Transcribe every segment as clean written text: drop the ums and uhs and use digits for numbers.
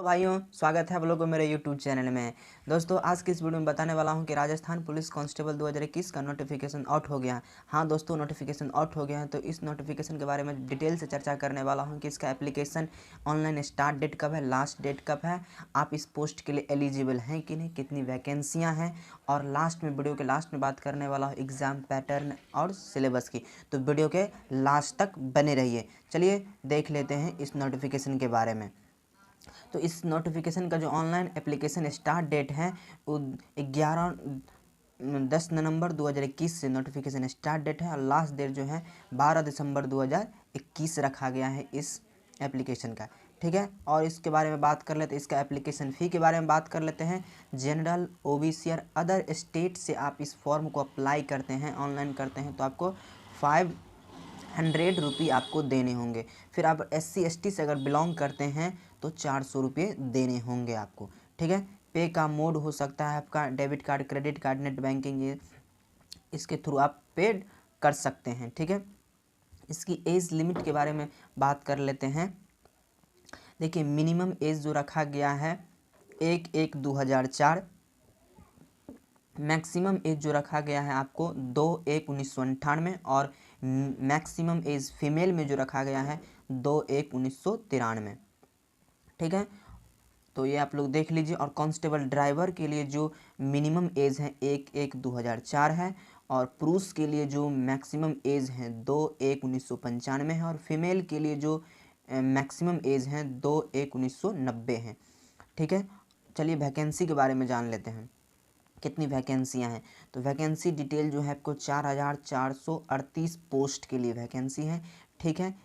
भाइयों, स्वागत है आप लोगों को मेरे YouTube चैनल में। दोस्तों, आज की इस वीडियो में बताने वाला हूं कि राजस्थान पुलिस कांस्टेबल 2021 का नोटिफिकेशन आउट हो गया। हाँ दोस्तों, नोटिफिकेशन आउट हो गया है। तो इस नोटिफिकेशन के बारे में डिटेल से चर्चा करने वाला हूं कि इसका एप्लीकेशन ऑनलाइन स्टार्ट डेट कब है, लास्ट डेट कब है, आप इस पोस्ट के लिए एलिजिबल हैं कि नहीं, कितनी वैकेंसियाँ हैं, और लास्ट में वीडियो के लास्ट में बात करने वाला हूँ एग्ज़ाम पैटर्न और सिलेबस की। तो वीडियो के लास्ट तक बने रहिए। चलिए देख लेते हैं इस नोटिफिकेशन के बारे में। तो इस नोटिफिकेशन का जो ऑनलाइन एप्लीकेशन स्टार्ट डेट है वो 10 नवंबर 2021 से नोटिफिकेशन स्टार्ट डेट है, और लास्ट डेट जो है 12 दिसंबर 2021 रखा गया है इस एप्लीकेशन का। ठीक है, और इसके बारे में बात कर लेते हैं, इसका एप्लीकेशन फ़ी के बारे में बात कर लेते हैं। जनरल, ओबीसी और अदर स्टेट से आप इस फॉर्म को अप्लाई करते हैं, ऑनलाइन करते हैं, तो आपको 500 रुपये आपको देने होंगे। फिर आप SC ST से अगर बिलोंग करते हैं तो 400 रुपये देने होंगे आपको। ठीक है, पे का मोड हो सकता है आपका debit card, credit card, net banking, ये इसके थ्रू आप पेड कर सकते हैं। ठीक है, इसकी एज लिमिट के बारे में बात कर लेते हैं। देखिए, मिनिमम एज जो रखा गया है 1/1/2004, मैक्सिमम एज जो रखा गया है आपको 2/1/1998, और मैक्सिमम एज फीमेल में जो रखा गया है 2/1/1993। ठीक है, तो ये आप लोग देख लीजिए। और कांस्टेबल ड्राइवर के लिए जो मिनिमम एज है 1/1/2004 है, और पुरुष के लिए जो मैक्सिमम एज है 2/1/1995 है, और फीमेल के लिए जो मैक्सिमम एज है 2/1/1990 है। ठीक है, चलिए वैकेंसी के बारे में जान लेते हैं, कितनी वैकेंसियां हैं। तो वैकेंसी डिटेल जो है आपको 4438 पोस्ट के लिए वैकेंसी है। ठीक है,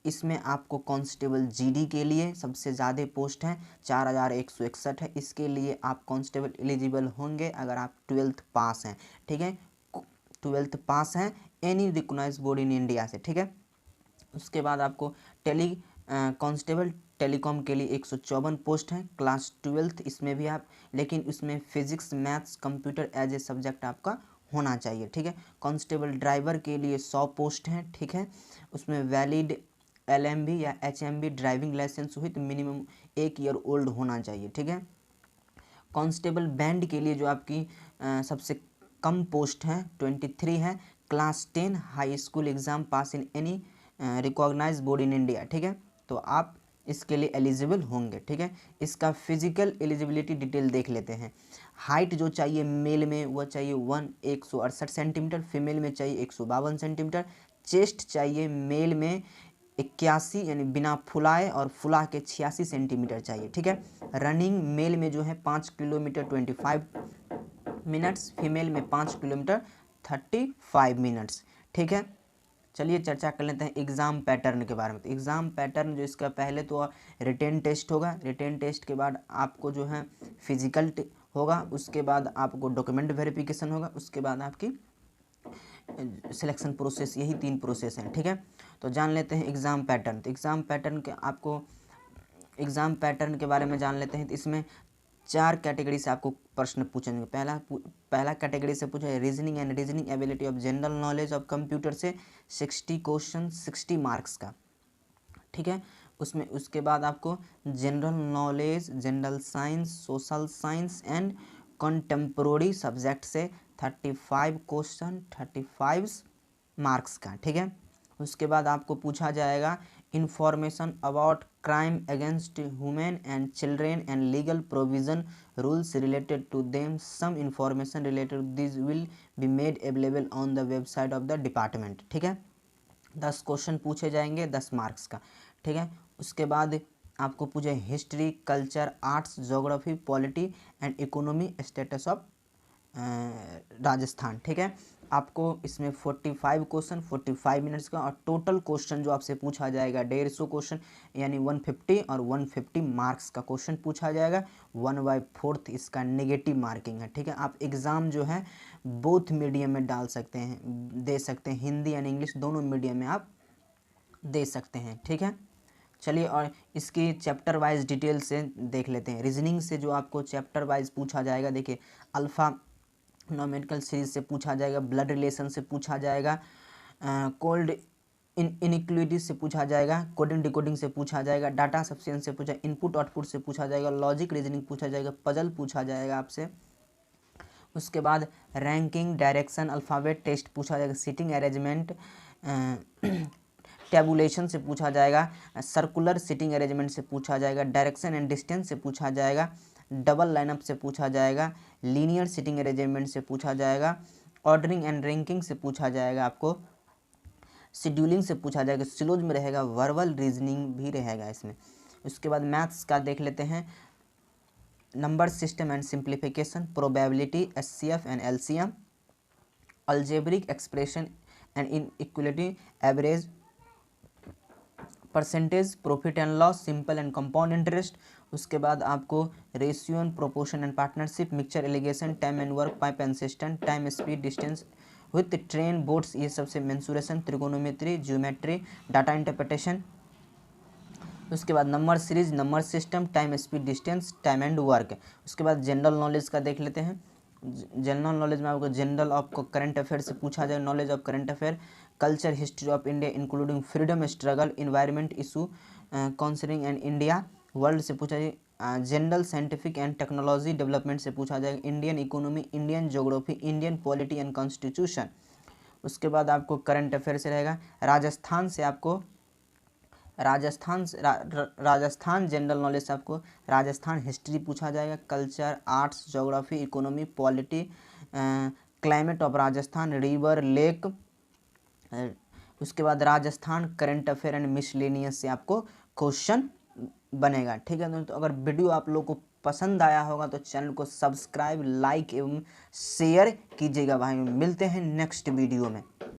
इसमें आपको कांस्टेबल GD के लिए सबसे ज़्यादा पोस्ट हैं, 4161 है। इसके लिए आप कांस्टेबल एलिजिबल होंगे अगर आप 12th पास हैं। ठीक है, 12th पास हैं any recognised board in India से। ठीक है, उसके बाद आपको कांस्टेबल टेलीकॉम के लिए 154 पोस्ट हैं, क्लास 12th इसमें भी आप, लेकिन इसमें physics, maths, computer as a subject आपका होना चाहिए। ठीक है, कांस्टेबल ड्राइवर के लिए 100 पोस्ट हैं। ठीक है, उसमें वैलिड LMB या HMB ड्राइविंग लाइसेंस हुई तो मिनिमम 1 ईयर ओल्ड होना चाहिए। ठीक है, कांस्टेबल बैंड के लिए जो आपकी सबसे कम पोस्ट है 23 है, class 10 high school exam pass in any recognised board in India. ठीक है, तो आप इसके लिए एलिजिबल होंगे। ठीक है, इसका फिजिकल एलिजिबिलिटी डिटेल देख लेते हैं। हाइट जो चाहिए मेल में वह चाहिए 168 सेंटीमीटर, फीमेल में चाहिए 152 सेंटीमीटर। चेस्ट चाहिए मेल में 81 यानी बिना फुलाए, और फुला के 86 सेंटीमीटर चाहिए। ठीक है, रनिंग मेल में जो है 5 किलोमीटर 25 मिनट्स, फीमेल में 5 किलोमीटर 35 मिनट्स। ठीक है, चलिए चर्चा कर लेते हैं एग्ज़ाम पैटर्न के बारे में। तो एग्ज़ाम पैटर्न जो इसका पहले तो रिटेन टेस्ट होगा, रिटेन टेस्ट के बाद आपको जो है फिजिकल होगा, उसके बाद आपको डॉक्यूमेंट वेरिफिकेशन होगा, उसके बाद आपकी सिलेक्शन प्रोसेस, यही 3 प्रोसेस हैं। ठीक है, तो जान लेते हैं एग्ज़ाम पैटर्न। तो एग्ज़ाम पैटर्न के आपको एग्ज़ाम पैटर्न के बारे में जान लेते हैं। तो इसमें 4 कैटेगरी से आपको प्रश्न पूछेंगे। पहला कैटेगरी से पूछा है reasoning and reasoning ability of general knowledge of computer से 60 क्वेश्चन 60 मार्क्स का। ठीक है, उसमें उसके बाद आपको general knowledge, general science, social science and contemporary subject से 35 क्वेश्चन 35 मार्क्स का। ठीक है, उसके बाद आपको पूछा जाएगा information about crime against women and children and legal provision rules related to them, some information related this will be made available on the website of the department. ठीक है, 10 क्वेश्चन पूछे जाएंगे 10 मार्क्स का। ठीक है, उसके बाद आपको पूछे history, culture, arts, geography, polity and economy status of Rajasthan. ठीक है, आपको इसमें 45 क्वेश्चन 45 मिनट्स का, और टोटल क्वेश्चन जो आपसे पूछा जाएगा 150 क्वेश्चन, यानी 150 और 150 मार्क्स का क्वेश्चन पूछा जाएगा। 1/4 इसका नेगेटिव मार्किंग है। ठीक है, आप एग्ज़ाम जो है बोथ मीडियम में डाल सकते हैं, दे सकते हैं, हिंदी एंड इंग्लिश दोनों मीडियम में आप दे सकते हैं। ठीक है, चलिए और इसकी चैप्टर वाइज डिटेल से देख लेते हैं। रीजनिंग से जो आपको चैप्टर वाइज पूछा जाएगा, देखिए अल्फ़ा न्यूमेरिकल सीरीज से पूछा जाएगा, ब्लड रिलेशन से पूछा जाएगा, कोल्ड इनइक्विटी से पूछा जाएगा, कोडिंग डिकोडिंग से पूछा जाएगा, डाटा सफिशिएंसी से पूछा, इनपुट आउटपुट से पूछा जाएगा, लॉजिक रीजनिंग पूछा जाएगा, पजल पूछा जाएगा आपसे। उसके बाद रैंकिंग, डायरेक्शन, अल्फ़ाबेट टेस्ट पूछा जाएगा, सीटिंग अरेंजमेंट, टेबुलेशन से पूछा जाएगा, सर्कुलर सीटिंग अरेंजमेंट से पूछा जाएगा, डायरेक्शन एंड डिस्टेंस से पूछा जाएगा, डबल लाइनअप से पूछा जाएगा, लीनियर सीटिंग अरेंजमेंट से पूछा जाएगा, ऑर्डरिंग एंड रैंकिंग से पूछा जाएगा, आपको शेड्यूलिंग से पूछा जाएगा, सिलोज में रहेगा, वर्बल रीजनिंग भी रहेगा इसमें। उसके बाद मैथ्स का देख लेते हैं, number system and simplification, probability, HCF and LCM, algebraic expression and inequality, average, percentage, profit and loss, simple and compound interest. उसके बाद आपको ratio and proportion and partnership, mixture allegation, time and work, pipe and system, time speed distance with train boards, ये सबसे mensuration, त्रिकोणोमेट्री, geometry, data interpretation. उसके बाद number series, number system, time speed distance, time and work. उसके बाद general knowledge का देख लेते हैं। जनरल नॉलेज में आपको जनरल ऑफ करंट अफेयर से पूछा जाए, knowledge of current affair, culture, history of India including freedom struggle, environment issue concerning and India, world से पूछा जाए, general scientific and technology development से पूछा जाएगा, Indian economy, Indian geography, Indian polity and constitution. उसके बाद आपको करंट अफेयर से रहेगा, राजस्थान से आपको राजस्थान जनरल नॉलेज से आपको राजस्थान हिस्ट्री पूछा जाएगा, culture, arts, geography, economy, polity, climate of Rajasthan, river, lake. उसके बाद Rajasthan current affair and miscellaneous से आपको क्वेश्चन बनेगा। ठीक है, तो अगर वीडियो आप लोग को पसंद आया होगा तो चैनल को सब्सक्राइब, लाइक एवं शेयर कीजिएगा भाई। मिलते हैं नेक्स्ट वीडियो में।